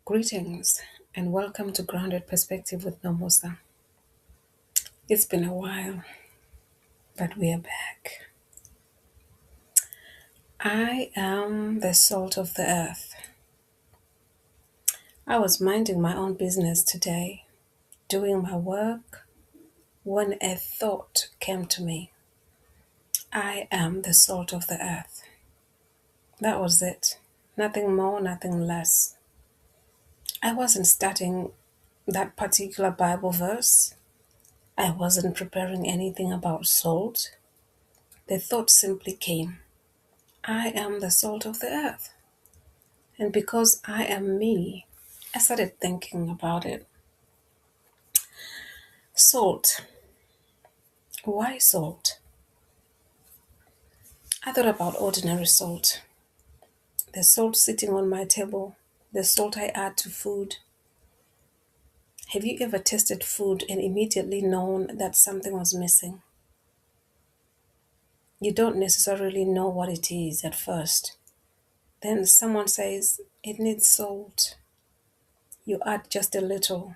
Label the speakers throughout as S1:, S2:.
S1: Greetings and welcome to Grounded Perspective with Nomosa. It's been a while, but we are back. I am the salt of the earth. I was minding my own business today, doing my work, when a thought came to me. I am the salt of the earth. That was it. Nothing more, nothing less. I wasn't studying that particular Bible verse. I wasn't preparing anything about salt. The thought simply came. I am the salt of the earth. And because I am me, I started thinking about it. Salt. Why salt? I thought about ordinary salt. The salt sitting on my table, the salt I add to food. Have you ever tasted food and immediately known that something was missing? You don't necessarily know what it is at first. Then someone says, it needs salt. You add just a little,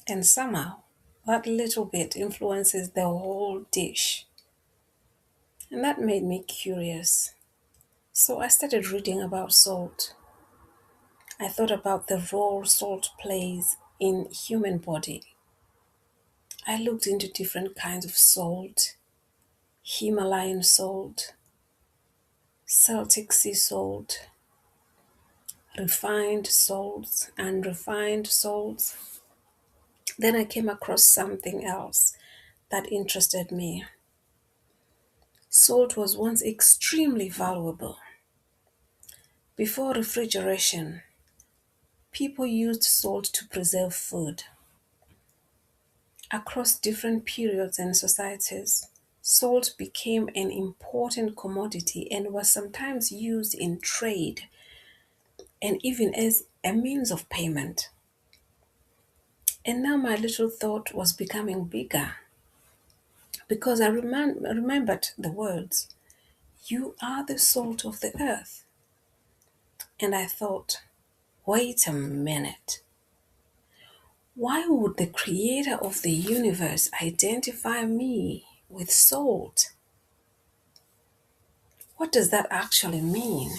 S1: and somehow that little bit influences the whole dish. And that made me curious. So I started reading about salt. I thought about the role salt plays in human body. I looked into different kinds of salt, Himalayan salt, Celtic sea salt, refined salts, unrefined salts. Then I came across something else that interested me. Salt was once extremely valuable. Before refrigeration, people used salt to preserve food. Across different periods and societies, salt became an important commodity and was sometimes used in trade and even as a means of payment. And now my little thought was becoming bigger because I remembered the words, "You are the salt of the earth." And I thought, wait a minute. Why would the creator of the universe identify me with salt? What does that actually mean?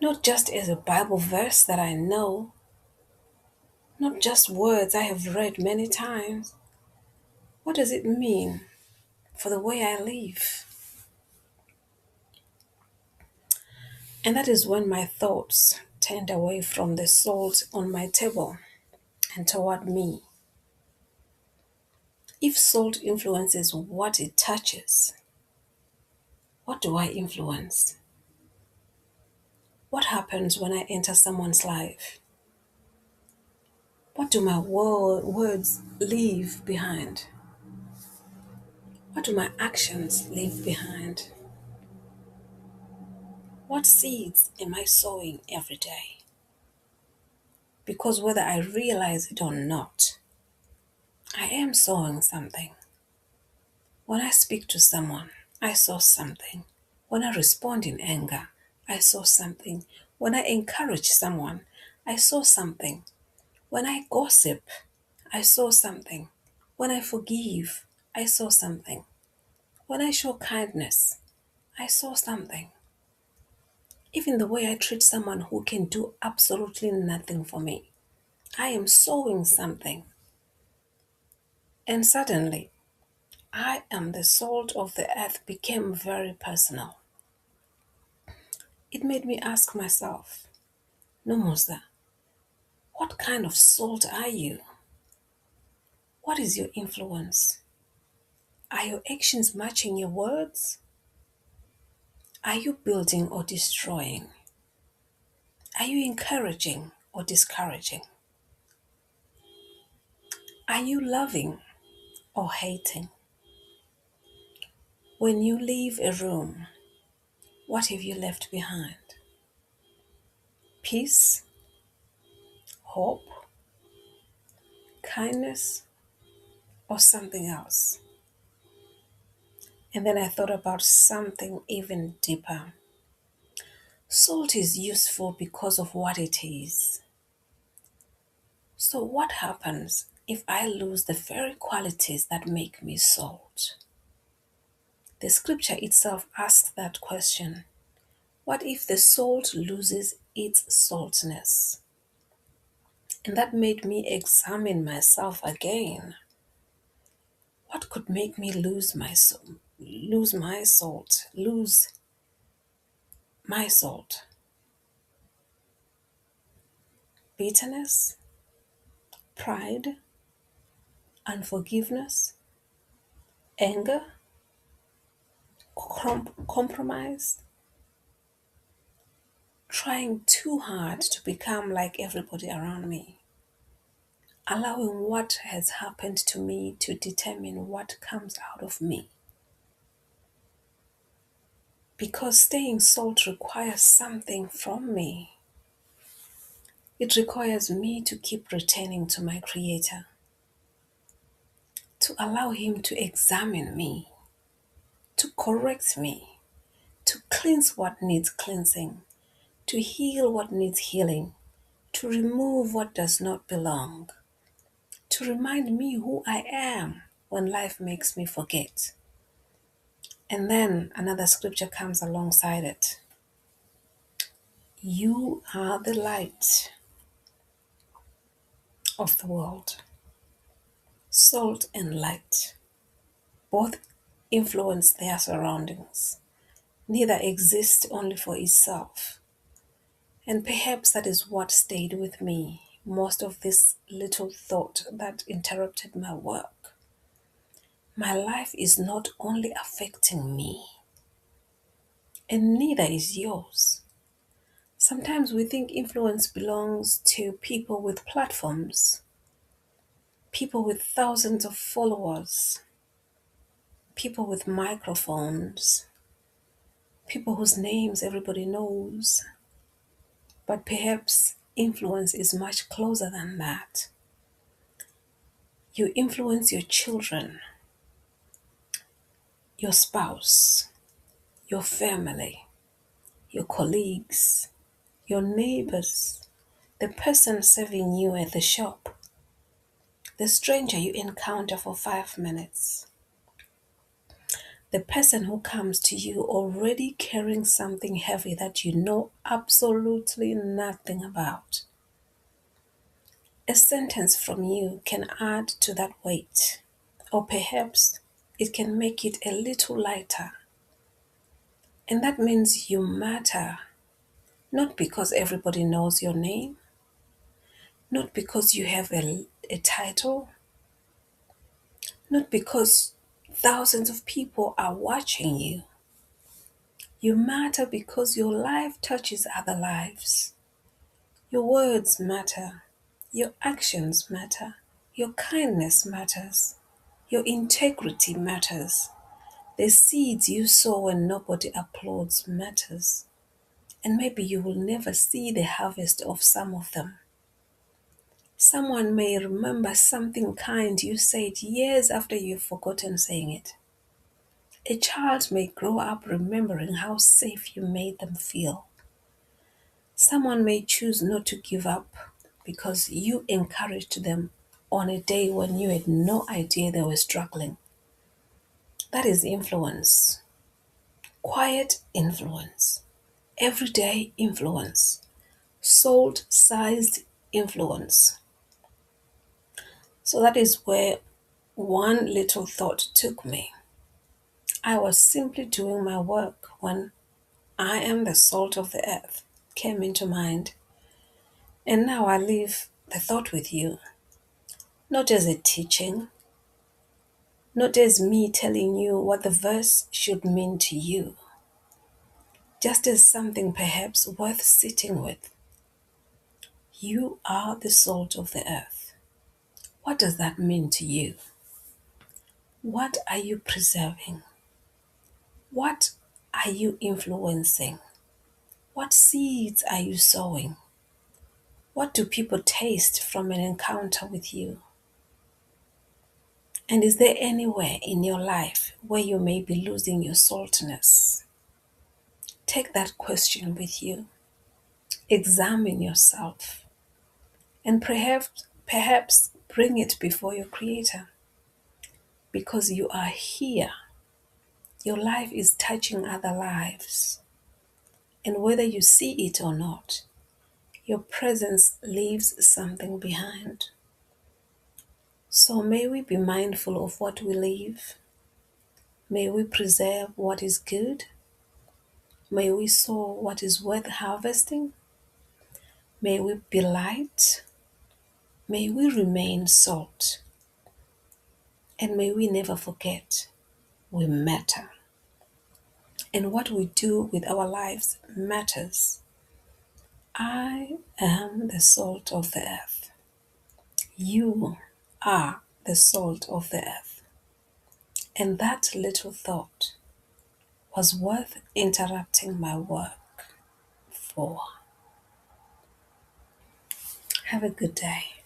S1: Not just as a Bible verse that I know, not just words I have read many times. What does it mean for the way I live? And that is when my thoughts turned away from the salt on my table and toward me. If salt influences what it touches, what do I influence? What happens when I enter someone's life? What do my words leave behind? What do my actions leave behind? What seeds am I sowing every day? Because whether I realize it or not, I am sowing something. When I speak to someone, I sow something. When I respond in anger, I sow something. When I encourage someone, I sow something. When I gossip, I sow something. When I forgive, I sow something. When I show kindness, I sow something. Even the way I treat someone who can do absolutely nothing for me, I am sowing something. And suddenly, I am the salt of the earth became very personal. It made me ask myself, Nomosa, what kind of salt are you? What is your influence? Are your actions matching your words? Are you building or destroying? Are you encouraging or discouraging? Are you loving or hating? When you leave a room, what have you left behind? Peace, hope, kindness, or something else? And then I thought about something even deeper. Salt is useful because of what it is. So, what happens if I lose the very qualities that make me salt? The scripture itself asks that question. What if the salt loses its saltiness? And that made me examine myself again. What could make me lose my soul, lose my salt, lose my salt? Bitterness, pride, unforgiveness, anger, compromise, trying too hard to become like everybody around me, allowing what has happened to me to determine what comes out of me. Because staying salt requires something from me. It requires me to keep returning to my Creator, to allow Him to examine me, to correct me, to cleanse what needs cleansing, to heal what needs healing, to remove what does not belong, to remind me who I am when life makes me forget. And then another scripture comes alongside it. You are the light of the world. Salt and light both influence their surroundings. Neither exists only for itself. And perhaps that is what stayed with me most of this little thought that interrupted my work. My life is not only affecting me, and neither is yours. Sometimes we think influence belongs to people with platforms, people with thousands of followers, people with microphones, people whose names everybody knows. But perhaps influence is much closer than that. You influence your children, your spouse, your family, your colleagues, your neighbors, the person serving you at the shop, the stranger you encounter for 5 minutes, the person who comes to you already carrying something heavy that you know absolutely nothing about. A sentence from you can add to that weight, or perhaps it can make it a little lighter. And that means you matter, not because everybody knows your name, not because you have a title, not because thousands of people are watching you. You matter because your life touches other lives. Your words matter. Your actions matter. Your kindness matters. Your integrity matters. The seeds you sow when nobody applauds matters. And maybe you will never see the harvest of some of them. Someone may remember something kind you said years after you've forgotten saying it. A child may grow up remembering how safe you made them feel. Someone may choose not to give up because you encouraged them on a day when you had no idea they were struggling. That is influence. Quiet influence. Everyday influence. Salt-sized influence. So that is where one little thought took me. I was simply doing my work when I am the salt of the earth came into mind. And now I leave the thought with you, not as a teaching, not as me telling you what the verse should mean to you, just as something perhaps worth sitting with. You are the salt of the earth. What does that mean to you? What are you preserving? What are you influencing? What seeds are you sowing? What do people taste from an encounter with you? And is there anywhere in your life where you may be losing your saltiness? take that question with you. Examine yourself and perhaps bring it before your Creator, because you are here. Your life is touching other lives. And whether you see it or not, your presence leaves something behind. So may we be mindful of what we leave. May we preserve what is good. May we sow what is worth harvesting. May we be light. May we remain salt. And may we never forget we matter. And what we do with our lives matters. I am the salt of the earth. You are the salt of the earth. And that little thought was worth interrupting my work for. Have a good day.